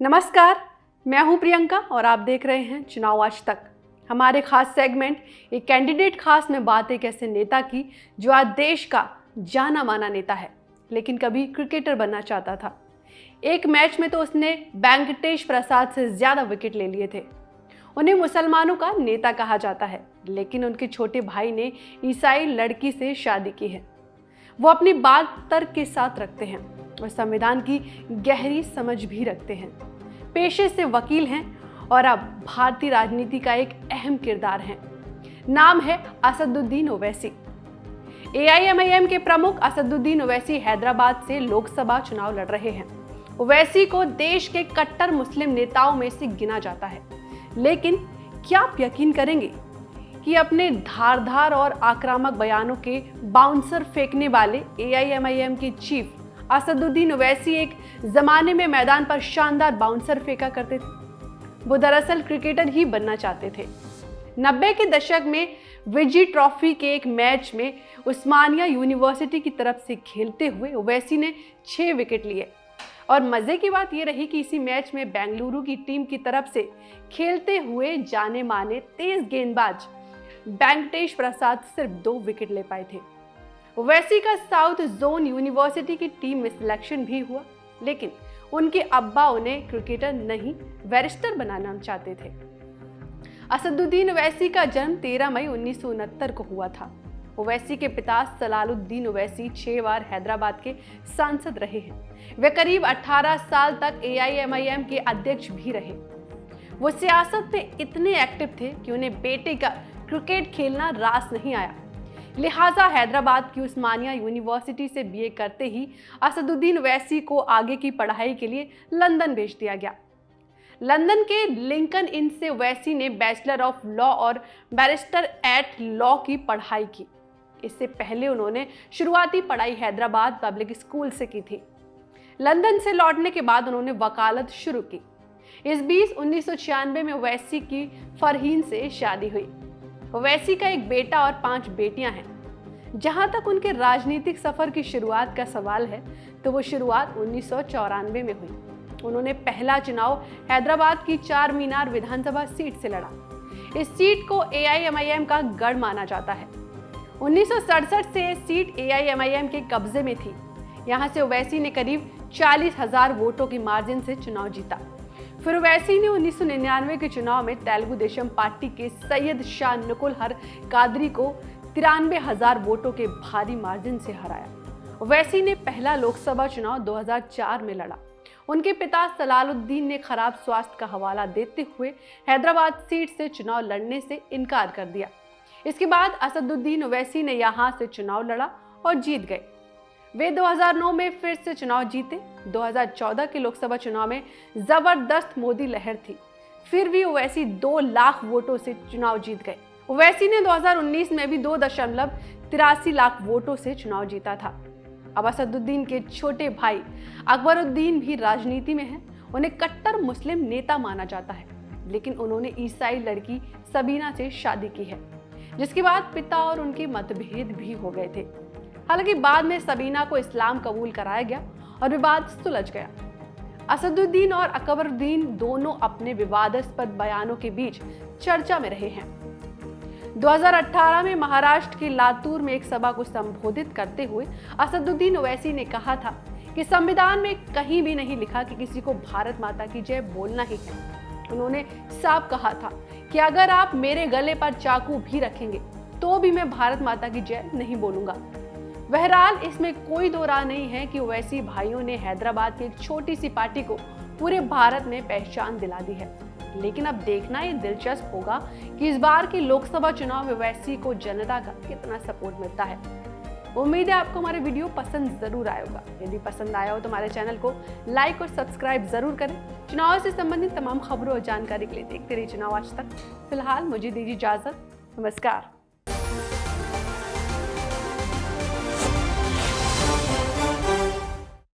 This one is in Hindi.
नमस्कार, मैं हूं प्रियंका और आप देख रहे हैं चुनाव आज तक। हमारे खास सेगमेंट एक कैंडिडेट खास में बात एक ऐसे नेता की जो आज देश का जाना माना नेता है, लेकिन कभी क्रिकेटर बनना चाहता था। एक मैच में तो उसने वेंकटेश प्रसाद से ज्यादा विकेट ले लिए थे। उन्हें मुसलमानों का नेता कहा जाता है, लेकिन उनके छोटे भाई ने ईसाई लड़की से शादी की है। वो अपनी बात तर्क के साथ रखते हैं और संविधान की गहरी समझ भी रखते हैं। पेशे से वकील हैं और अब भारतीय राजनीति का एक अहम किरदार हैं। नाम है असदुद्दीन ओवैसी। एआईएमआईएम के प्रमुख असदुद्दीन ओवैसी हैदराबाद से लोकसभा चुनाव लड़ रहे हैं। ओवैसी को देश के कट्टर मुस्लिम नेताओं में से गिना जाता है, लेकिन क्या आप यकीन करेंगे कि अपने धारदार और आक्रामक बयानों के बाउंसर फेंकने वाले एआईएमआईएम के चीफ असदुद्दीन ओवैसी एक जमाने में मैदान पर शानदार बाउंसर फेंका करते थे। वो दरअसल क्रिकेटर ही बनना चाहते थे। 90 के दशक में विजय ट्रॉफी के एक मैच में उस्मानिया यूनिवर्सिटी की तरफ से खेलते हुए ओवैसी ने 6 विकेट लिए और मजे की बात यह रही कि इसी मैच में बेंगलुरु की टीम की तरफ से खेलते हुए जाने माने तेज गेंदबाज वेंकटेश प्रसाद सिर्फ 2 विकेट ले पाए थे। ओवैसी का साउथ जोन यूनिवर्सिटी की टीम में सिलेक्शन भी हुआ, लेकिन उनके अब्बा उन्हें क्रिकेटर नहीं बैरिस्टर बनाना चाहते थे। असदुद्दीन ओवैसी का जन्म 13 मई 1969 को हुआ था। ओवैसी के पिता सलालुद्दीन ओवैसी 6 बार हैदराबाद के सांसद रहे हैं। वे करीब 18 साल तक एआईएमआईएम के अध्यक्ष भी रहे। वो सियासत में इतने एक्टिव थे कि उन्हें बेटे का क्रिकेट खेलना रास नहीं आया, लिहाजा हैदराबाद की उस्मानिया यूनिवर्सिटी से बीए करते ही असदुद्दीन ओवैसी को आगे की पढ़ाई के लिए लंदन भेज दिया गया। लंदन के लिंकन इन से ओवैसी ने बैचलर ऑफ लॉ और बैरिस्टर एट लॉ की पढ़ाई की। इससे पहले उन्होंने शुरुआती पढ़ाई हैदराबाद पब्लिक स्कूल से की थी। लंदन से लौटने के बाद उन्होंने वकालत शुरू की। इस बीच 1996 में ओवैसी की फरहीन से शादी हुई। ओवैसी का एक बेटा और 5 बेटियां हैं। जहां तक उनके राजनीतिक सफर की शुरुआत का सवाल है, तो वो शुरुआत 1994 में हुई। उन्होंने पहला चुनाव हैदराबाद की 4 मीनार विधानसभा सीट से लड़ा। इस सीट को एआईएमआईएम का गढ़ माना जाता है। 1967 से सीट एआईएमआईएम के कब्जे में थी। यहां से ओवैसी ने करीब 40,000 वोटों की मार्जिन से चुनाव जीता। फिर ओवैसी ने 1999 के चुनाव में तेलुगु देशम पार्टी के सैयद शाह नकुल हर कादरी को 93,000 वोटों के भारी मार्जिन से हराया। ओवैसी ने पहला लोकसभा चुनाव 2004 में लड़ा। उनके पिता सलालुद्दीन ने खराब स्वास्थ्य का हवाला देते हुए हैदराबाद सीट से चुनाव लड़ने से इनकार कर दिया। इसके बाद असदुद्दीन ओवैसी ने यहां से चुनाव लड़ा और जीत गए। वे 2009 में फिर से चुनाव जीते। 2014 के लोकसभा चुनाव में जबरदस्त मोदी लहर थी, फिर भी ओवैसी 2 लाख वोटों से चुनाव जीत गए। ओवैसी ने 2019 में भी 2.83 लाख वोटों से चुनाव जीता था। अब असदुद्दीन के छोटे भाई अकबरुद्दीन भी राजनीति में हैं। उन्हें कट्टर मुस्लिम नेता माना जाता है, लेकिन उन्होंने ईसाई लड़की सबीना से शादी की है, जिसके बाद पिता और उनके मतभेद भी हो गए थे। हालांकि बाद में सबीना को इस्लाम कबूल कराया गया और विवाद सुलझ गया। असदुद्दीन और अकबरुद्दीन दोनों अपने विवादास्पद बयानों के बीच चर्चा में रहे हैं। 2018 में महाराष्ट्र के लातूर में एक सभा को संबोधित करते हुए असदुद्दीन ओवैसी ने कहा था कि संविधान में कहीं भी नहीं लिखा कि किसी को भारत माता की जय बोलना ही है। उन्होंने साफ कहा था कि अगर आप मेरे गले पर चाकू भी रखेंगे तो भी मैं भारत माता की जय नहीं बोलूंगा। बहरहाल इसमें कोई दो राह नहीं है कि ओवैसी भाइयों ने हैदराबाद की एक छोटी सी पार्टी को पूरे भारत में पहचान दिला दी है। लेकिन अब देखना ये दिलचस्प होगा कि इस बार की लोकसभा चुनाव में ओवैसी को जनता का कितना सपोर्ट मिलता है। उम्मीद है आपको हमारे वीडियो पसंद जरूर आया होगा। यदि पसंद आया हो तो हमारे चैनल को लाइक और सब्सक्राइब जरूर करें। चुनाव से संबंधित तमाम खबरों और जानकारी के लिए देखते रहिए चुनाव आज तक। फिलहाल मुझे दीजिए इजाजत। नमस्कार।